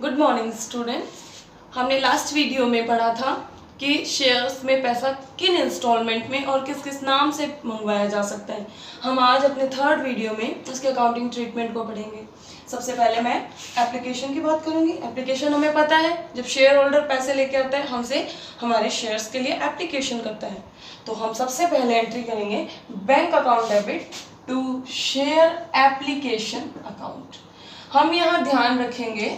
Good morning students. हमने last video में पढ़ा था कि शेयर्स में पैसा किन इंस्टॉलमेंट में और किस किस नाम से मंगवाया जा सकता है। हम आज अपने थर्ड वीडियो में उसके अकाउंटिंग ट्रीटमेंट को पढ़ेंगे। सबसे पहले मैं एप्लीकेशन की बात करूंगी। एप्लीकेशन हमें पता है, जब शेयर होल्डर पैसे लेके आता है हमसे हमारे शेयर्स के लिए एप्लीकेशन करता है, तो हम सबसे पहले एंट्री करेंगे bank account debit to share application account. हम यहाँ ध्यान रखेंगे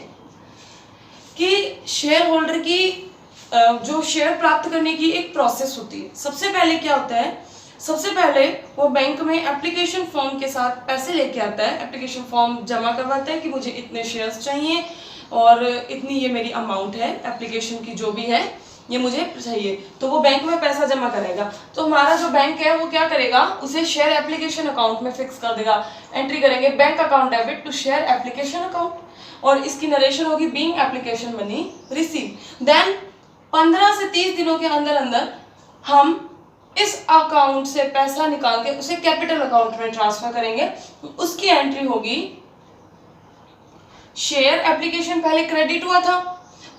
कि शेयर होल्डर की जो शेयर प्राप्त करने की एक प्रोसेस होती है। सबसे पहले क्या होता है, सबसे पहले वो बैंक में एप्लीकेशन फॉर्म के साथ पैसे लेके आता है। एप्लीकेशन फॉर्म जमा करवाता है कि मुझे इतने शेयर्स चाहिए और इतनी ये मेरी अमाउंट है, एप्लीकेशन की जो भी है ये मुझे चाहिए, तो वो बैंक में पैसा जमा करेगा। तो हमारा जो बैंक है वो क्या करेगा, उसे शेयर एप्लीकेशन अकाउंट में फिक्स कर देगा। एंट्री करेंगे bank account debit to share application account, और इसकी नरेशन होगी being application money receive. Then 15 से 30 दिनों के अंदर अंदर हम इस अकाउंट से पैसा निकाल के उसे कैपिटल अकाउंट में ट्रांसफर करेंगे। उसकी एंट्री होगी शेयर एप्लीकेशन पहले क्रेडिट हुआ था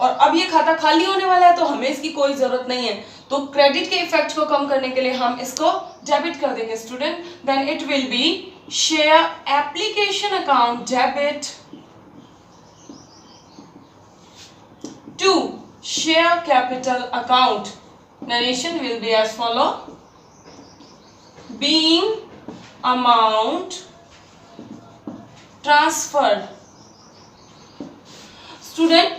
और अब ये खाता खाली होने वाला है, तो हमें इसकी कोई जरूरत नहीं है, तो क्रेडिट के इफेक्ट को कम करने के लिए हम इसको डेबिट कर देंगे student. Then it will be share application account debit to share capital account. Narration will be as follow: being amount transferred. Student,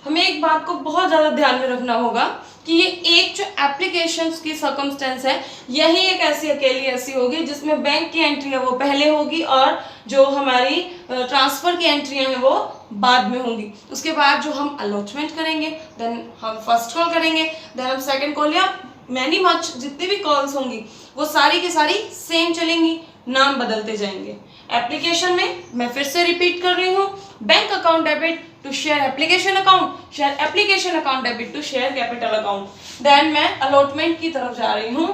हमें एक बात को बहुत ज़्यादा ध्यान में रखना होगा कि ये एक जो एप्लीकेशंस की सर्कमस्टेंस है, यही एक ऐसी अकेली ऐसी होगी जिसमें बैंक की एंट्री है वो पहले होगी और जो हमारी ट्रांसफर की एंट्रियां हैं वो बाद में होंगी। उसके बाद जो हम अलॉटमेंट करेंगे, देन हम फर्स्ट कॉल करेंगे, देन हम सेकंड कॉल, या मैनी मच जितनी भी कॉल्स होंगी वो सारी की सारी सेम चलेंगी, नाम बदलते जाएंगे। एप्लीकेशन में मैं फिर से रिपीट कर रही हूँ, bank account debit to share application account, share application account debit to share capital account. Then मैं अलॉटमेंट की तरफ जा रही हूँ।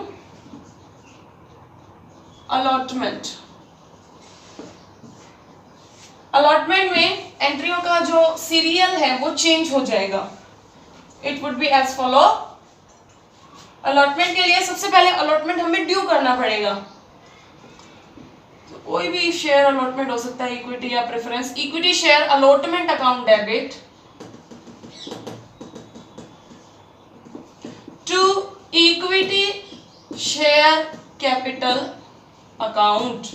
अलॉटमेंट, अलॉटमेंट में एंट्रियों का जो सीरियल है वो चेंज हो जाएगा। It would be as follow. Allotment के लिए सबसे पहले अलॉटमेंट हमें ड्यू करना पड़ेगा, तो कोई भी शेयर अलॉटमेंट हो सकता है, इक्विटी या preference. Equity share allotment account debit to equity share capital account.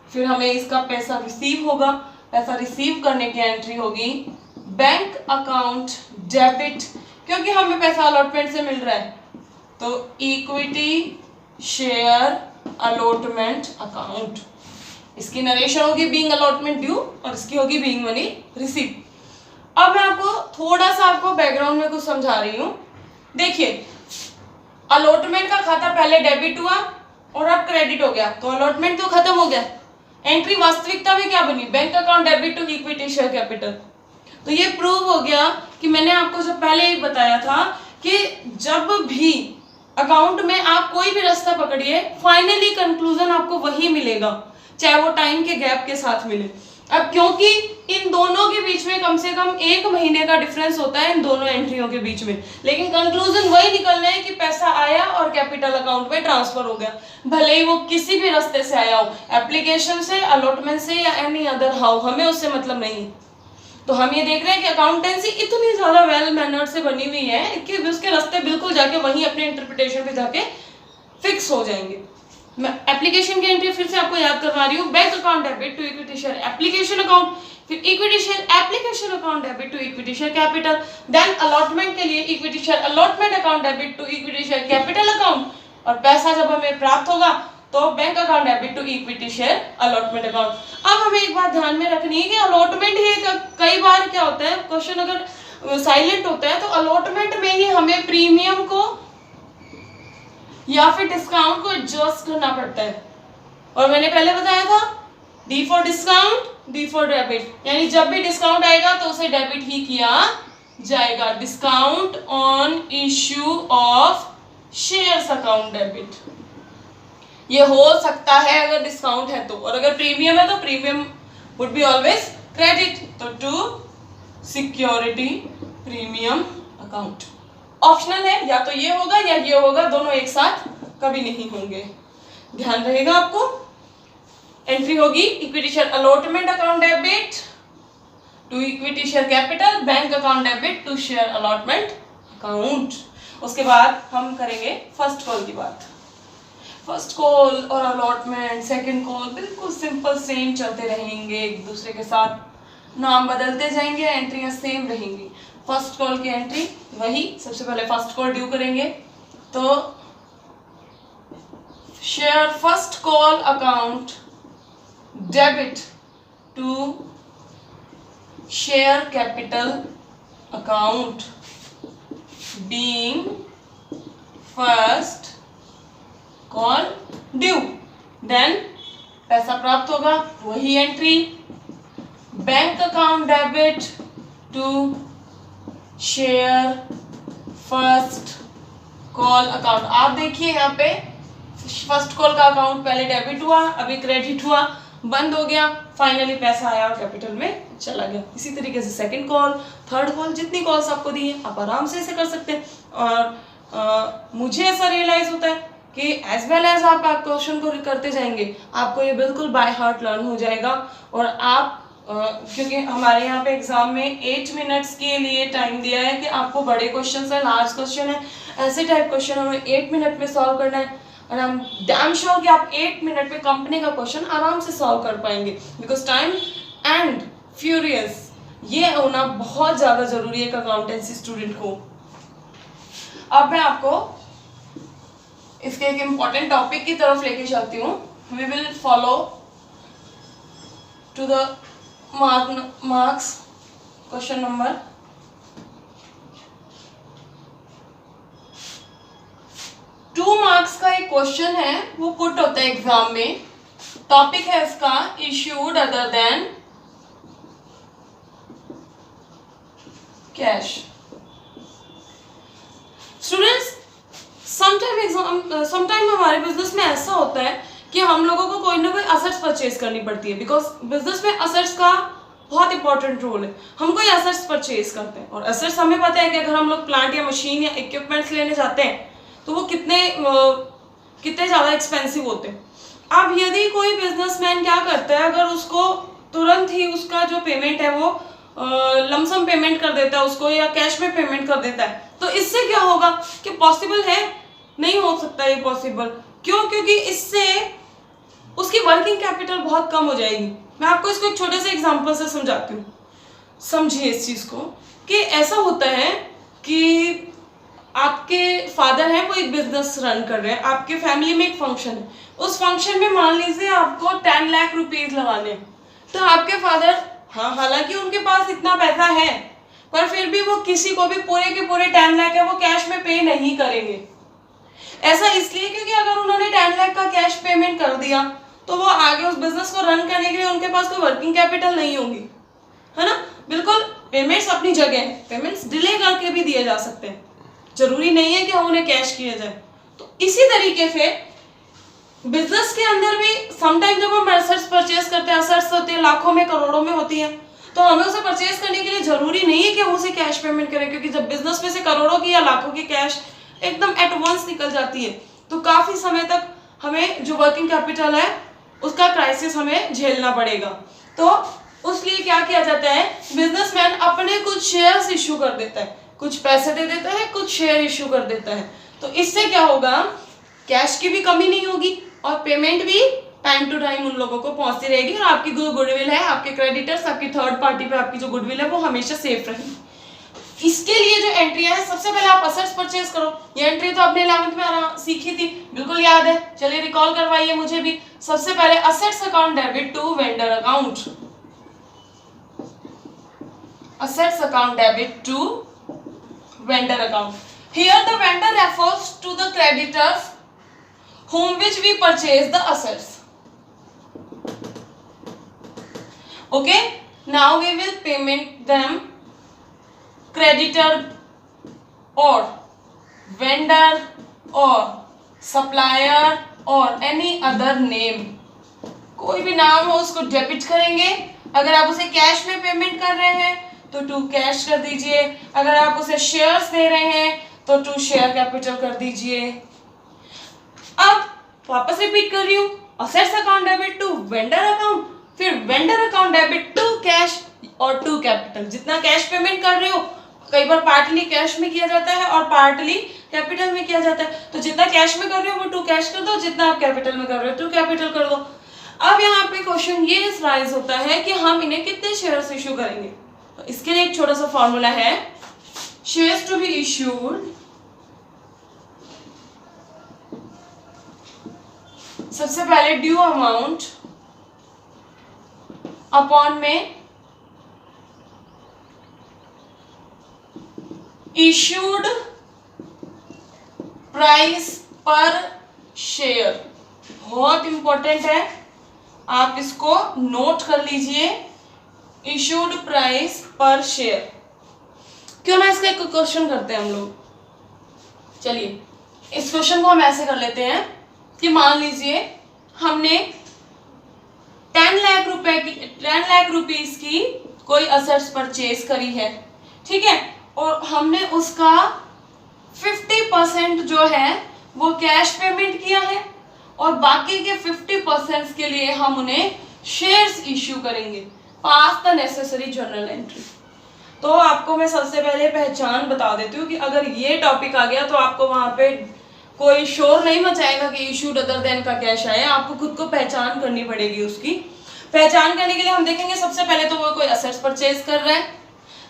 फिर हमें इसका पैसा रिसीव होगा, पैसा रिसीव करने की एंट्री होगी बैंक अकाउंट डेबिट, क्योंकि हमें पैसा अलॉटमेंट से मिल रहा है, तो इक्विटी शेयर अलॉटमेंट अकाउंट। इसकी नरेशन होगी बीइंग अलॉटमेंट ड्यू और इसकी होगी बीइंग मनी रिसीव। अब मैं आपको थोड़ा सा आपको बैकग्राउंड में कुछ समझा रही हूँ। देखिए, अलॉटमेंट का खाता पहले डेबिट हुआ और अब क्रेडिट हो गया, तो अलॉटमेंट तो खत्म हो गया। एंट्री वास्तविकता में क्या बनी, bank account debit to equity share capital. तो ये प्रूव हो गया कि मैंने आपको जो पहले ही बताया था कि जब भी अकाउंट में आप कोई भी रास्ता पकड़िए, फाइनली कंक्लूजन आपको वही मिलेगा, चाहे वो टाइम के गैप के साथ मिले। अब क्योंकि इन दोनों के बीच में कम से कम 1 महीने का डिफरेंस होता है इन दोनों एंट्रियों के बीच में, लेकिन कंक्लूजन वही निकलना है कि पैसा आया और कैपिटल अकाउंट में ट्रांसफर हो गया, भले ही वो किसी भी रास्ते से आया हो, एप्लीकेशन से, अलॉटमेंट से या एनी अदर हाउ, हमें उससे मतलब नहीं। तो हम ये देख रहे हैं कि अकाउंटेंसी इतनी ज्यादा वेल मैनर्ड से बनी हुई है कि उसके रास्ते बिल्कुल जाके वहीं अपने इंटरप्रिटेशन पे जाके फिक्स हो जाएंगे। मैं एप्लीकेशन की एंट्री फिर से आपको याद करवा रही हूँ, bank account debit to equity share application account, फिर equity share application account debit to equity share capital. Then allotment के लिए equity share allotment account debit to equity share capital account, और पैसा जब हमें प्राप्त होगा तो bank account debit to equity share allotment account. अब हमें एक बात ध्यान में रखनी है कि अलॉटमेंट ही कई बार क्या होता है, क्वेश्चन अगर साइलेंट होता है तो अलॉटमेंट में ही हमें प्रीमियम को या फिर डिस्काउंट को एडजस्ट करना पड़ता है। और मैंने पहले बताया था D for discount, D for debit, यानी जब भी डिस्काउंट आएगा तो उसे डेबिट ही किया जाएगा। Discount on issue of shares account debit, ये हो सकता है अगर डिस्काउंट है तो, और अगर प्रीमियम है तो premium would be always credit. तो to security premium account. Optional है, या तो ये होगा या ये होगा, दोनों एक साथ कभी नहीं होंगे, ध्यान रहेगा आपको। एंट्री होगी equity share allotment account debit to equity share capital, bank account debit to share allotment account. उसके बाद हम करेंगे फर्स्ट कॉल की बात। फर्स्ट कॉल और अलॉटमेंट, सेकंड कॉल बिल्कुल सिंपल सेम चलते रहेंगे, एक दूसरे के साथ नाम बदलते जाएंगे, एंट्रियां सेम रहेंगी। फर्स्ट कॉल की एंट्री वही, सबसे पहले फर्स्ट कॉल ड्यू करेंगे, तो share first call account debit to share capital account being first call due, then पैसा प्राप्त होगा, वही entry. Bank account debit to share first call account. आप देखिए यहाँ पे फर्स्ट कॉल का अकाउंट पहले डेबिट हुआ, अभी क्रेडिट हुआ, बंद हो गया, फाइनली पैसा आया और कैपिटल में चला गया। इसी तरीके से सेकंड कॉल, थर्ड कॉल, जितनी कॉल्स आपको दी है आप आराम से इसे कर सकते हैं। और मुझे ऐसा रियलाइज होता है कि एज वेल एज आप क्वेश्चन को करते जाएंगे आपको ये बिल्कुल बाय हार्ट लर्न हो जाएगा। और आप क्योंकि हमारे यहाँ पे एग्जाम में 8 मिनट्स के लिए टाइम दिया है कि आपको बड़े क्वेश्चन है, लार्ज क्वेश्चन है, ऐसे टाइप क्वेश्चन हमें 8 मिनट में सॉल्व करना है। और हम डैम श्योर कि आप 8 मिनट में कंपनी का क्वेश्चन आराम से सॉल्व कर पाएंगे, बिकॉज टाइम एंड फ्यूरियस ये होना बहुत ज़्यादा जरूरी है एक अकाउंटेंसी स्टूडेंट को। अब मैं आपको इसके एक इम्पॉर्टेंट टॉपिक की तरफ लेके चलती हूँ। We will follow to the marks question number 2 marks का एक क्वेश्चन है, वो पुट होता है एग्जाम में। टॉपिक है इसका issued other than cash. Students, sometime हमारे बिजनेस में ऐसा होता है कि हम लोगों को कोई ना कोई असेट्स परचेज करनी पड़ती है, बिकॉज बिजनेस में असेट्स का बहुत इंपॉर्टेंट रोल है। हम कोई असेट्स परचेज करते हैं और असेट्स हमें पता है कि अगर हम लोग प्लांट या मशीन या इक्विपमेंट्स लेने जाते हैं तो वो कितने ज़्यादा एक्सपेंसिव होते हैं। अब यदि कोई बिजनेसमैन क्या करता है, अगर उसको तुरंत ही उसका जो पेमेंट है वो लमसम पेमेंट कर देता है उसको, या कैश में पेमेंट कर देता है, तो इससे क्या होगा कि पॉसिबल है, नहीं हो सकता ये पॉसिबल। क्यों? क्योंकि इससे उसकी वर्किंग कैपिटल बहुत कम हो जाएगी। मैं आपको इसको एक छोटे से एग्जांपल से समझाती हूँ, समझिए इस चीज़ को। कि ऐसा होता है कि आपके फादर हैं, वो एक बिजनेस रन कर रहे हैं, आपके फैमिली में एक फंक्शन है, उस फंक्शन में मान लीजिए आपको 10 लाख रुपीज लगाने हैं, तो आपके फादर, हाँ हालांकि उनके पास इतना पैसा है, पर फिर भी वो किसी को भी पूरे के पूरे 10 लाख है वो कैश में पे नहीं करेंगे। ऐसा इसलिए क्योंकि अगर उन्होंने 10 लाख का कैश पेमेंट कर दिया तो वो आगे उस बिजनेस को रन करने के लिए उनके पास कोई वर्किंग कैपिटल नहीं होगी, है ना। बिल्कुल, पेमेंट्स अपनी जगह है, पेमेंट्स डिले करके भी दिए जा सकते हैं, जरूरी नहीं है कि हम उन्हें कैश किया जाए। तो इसी तरीके से बिजनेस के अंदर भी समटाइम जब हम एसेट्स परचेज करते हैं, एसेट्स होते हैं लाखों में करोड़ों में होती है, तो हमें उसे परचेज करने के लिए जरूरी नहीं है कि हम उसे कैश पेमेंट करें, क्योंकि जब बिजनेस में से करोड़ों की या लाखों की कैश एकदम एट वंस निकल जाती है तो काफी समय तक हमें जो वर्किंग कैपिटल है उसका क्राइसिस हमें झेलना पड़ेगा। तो उसलिए क्या किया जाता है, बिजनेसमैन अपने कुछ शेयर्स इश्यू कर देता है, कुछ पैसे दे देता है, कुछ शेयर इश्यू कर देता है। तो इससे क्या होगा, कैश की भी कमी नहीं होगी और पेमेंट भी टाइम टू टाइम उन लोगों को पहुंचती रहेगी, और आपकी जो गुडविल है, आपके क्रेडिटर्स, आपकी थर्ड पार्टी पे आपकी जो गुडविल है वो हमेशा सेफ रहेगी। इसके लिए जो एंट्री है, सबसे पहले आप असेट्स परचेज करो। ये एंट्री तो आपने 11th में सीखी थी, बिल्कुल याद है, चलिए रिकॉल करवाइए मुझे भी। सबसे पहले assets account debit to vendor account, assets account debit to vendor account. Here the vendor refers to the creditors whom which we purchase the assets. Okay, now we will payment them creditor or vendor or supplier or any other name. कोई भी नाम हो उसको debit करेंगे। अगर आप उसे cash में पेमेंट कर रहे हैं तो 2 कैश कर दीजिए। अगर आप उसे शेयर्स दे रहे हैं तो 2 शेयर कैपिटल कर दीजिए। अब वापस रिपीट कर रही हूँ, assets account debit to vendor account, फिर vendor account debit to cash और 2 कैपिटल। जितना कैश पेमेंट कर रहे हो, कई बार पार्टली कैश में किया जाता है और पार्टली कैपिटल में किया जाता है, तो जितना कैश में कर रहे हो वो 2 कैश कर दो, जितना आप कैपिटल में कर रहे हो 2 कैपिटल कर दो। अब यहाँ पे क्वेश्चन ये राइज होता है कि हम इन्हें कितने शेयर्स इश्यू करेंगे। तो इसके लिए एक छोटा सा फॉर्मूला है, शेयर्स टू बी इश्यूड, सबसे पहले ड्यू अमाउंट अपॉन में इश्यूड प्राइस पर शेयर। बहुत इंपॉर्टेंट है, आप इसको नोट कर लीजिए, इश्यूड प्राइस पर शेयर। क्यों ना इसका एक क्वेश्चन करते हैं हम लोग। चलिए इस क्वेश्चन को हम ऐसे कर लेते हैं कि मान लीजिए हमने 10 लाख रुपीस की कोई असेट्स परचेज करी है, ठीक है, और हमने उसका 50% जो है वो कैश पेमेंट किया है और बाकी के 50% के लिए हम उन्हें शेयर्स इश्यू करेंगे। पास द नेसेसरी जर्नल एंट्री। तो आपको मैं सबसे पहले पहचान बता देती हूँ कि अगर ये टॉपिक आ गया तो आपको वहां पे कोई शोर नहीं मचाएगा कि इश्यूड अदर देन का कैश आया। आपको खुद को पहचान करनी पड़ेगी। उसकी पहचान करने के लिए हम देखेंगे सबसे पहले तो वो कोई असेट्स परचेज कर रहा है,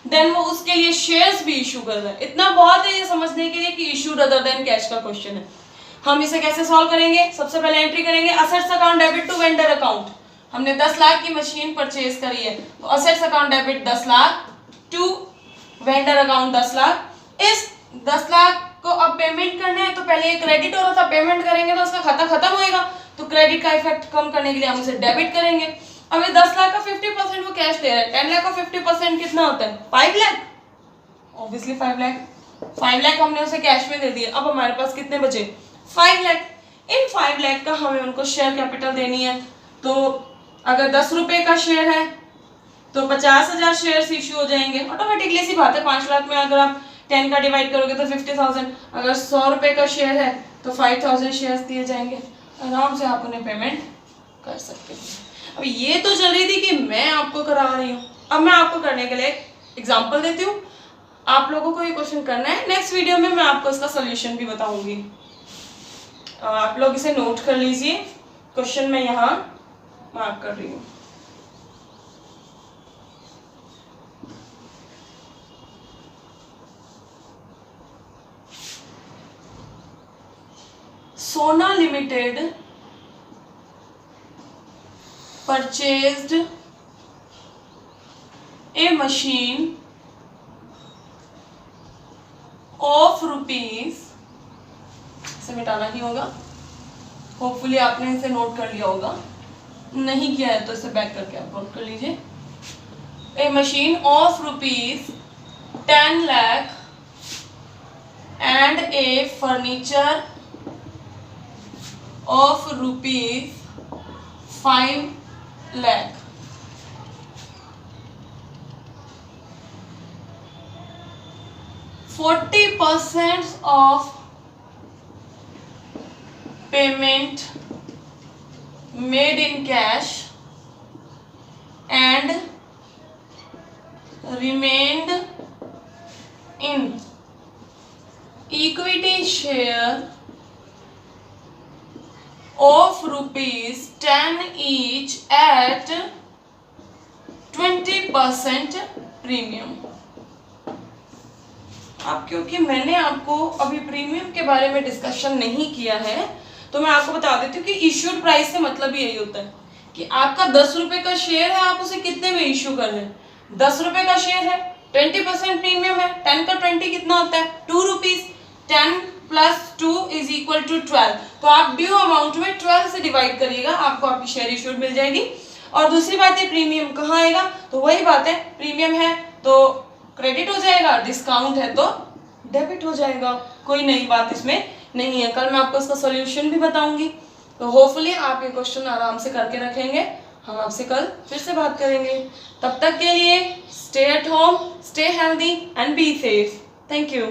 देन वो उसके लिए शेयर्स भी इशू कर रहा है। इतना बहुत है ये समझने के लिए कि इशूड अदर देन कैश का क्वेश्चन है। हम इसे कैसे सॉल्व करेंगे, सबसे पहले एंट्री करेंगे assets account debit to vendor account. हमने 10 लाख की मशीन परचेज करी है, तो assets account debit 10 lakh to vendor account 10 lakh. इस 10 लाख को अब पेमेंट करना है, तो पहले ये क्रेडिट हो रहा था, पेमेंट करेंगे तो उसका खाता खत्म होएगा, तो क्रेडिट का इफेक्ट कम करने के लिए हम उसे डेबिट करेंगे। अब ये 10 लाख का 50% वो कैश दे रहा है, 10 लाख का 50% कितना होता है 5 लाख, ऑब्वियसली 5 लाख। 5 लाख हमने उसे कैश में दे दिए। अब हमारे पास कितने बचे 5 लाख। इन 5 लाख का हमें उनको शेयर कैपिटल देनी है। तो अगर 10 रुपए का शेयर है तो 50,000 शेयर्स इश्यू हो जाएंगे। ऑटोमेटिकली सी बात है, 5 लाख में अगर आप 10 का डिवाइड करोगे तो 50,000। अगर 100 रुपए का शेयर है तो 5,000 शेयर्स दिए जाएंगे। आराम से आप उन्हें पेमेंट कर सकते हैं। अब ये तो चल रही थी कि मैं आपको करा रही हूँ, अब मैं आपको करने के लिए एग्जाम्पल देती हूँ। आप लोगों को ये क्वेश्चन करना है, नेक्स्ट वीडियो में मैं आपको इसका सोल्यूशन भी बताऊंगी। आप लोग इसे नोट कर लीजिए। क्वेश्चन मैं यहाँ मार्क कर रही हूँ। सोना limited purchased a machine of rupees, इसे मिटाना ही होगा, होपफुली आपने इसे नोट कर लिया होगा, नहीं किया है तो इसे बैक करके आप नोट कर लीजिए। A machine of rupees 10 lakh and a furniture of rupees 5 lakh. %40 of payment made in cash and remained in equity share of ₹10 each at 20% premium. अब क्योंकि मैंने आपको अभी प्रीमियम के बारे में डिस्कशन नहीं किया है तो मैं आपको बता देती हूँ कि इश्यूड प्राइस से मतलब यही होता है कि आपका 10 रुपए का शेयर है, आप उसे कितने में इश्यू कर रहे हैं। 10 रुपए का शेयर है, 20% प्रीमियम है, 10 का 20 कितना होता है 2 रुपीज। 10 + 2 = 12। तो आप ड्यू अमाउंट में 12 से डिवाइड करिएगा, आपको आपकी शेयर इश्यूड मिल जाएगी। और दूसरी बात है प्रीमियम कहाँ आएगा, तो वही बात है, प्रीमियम है तो क्रेडिट हो जाएगा, डिस्काउंट है तो डेबिट हो जाएगा। कोई नई बात इसमें नहीं है। कल मैं आपको इसका सॉल्यूशन भी बताऊंगी। तो होपफुली आप ये क्वेश्चन आराम से करके रखेंगे। हम आपसे कल फिर से बात करेंगे। तब तक के लिए stay at home, stay healthy and be safe. Thank you.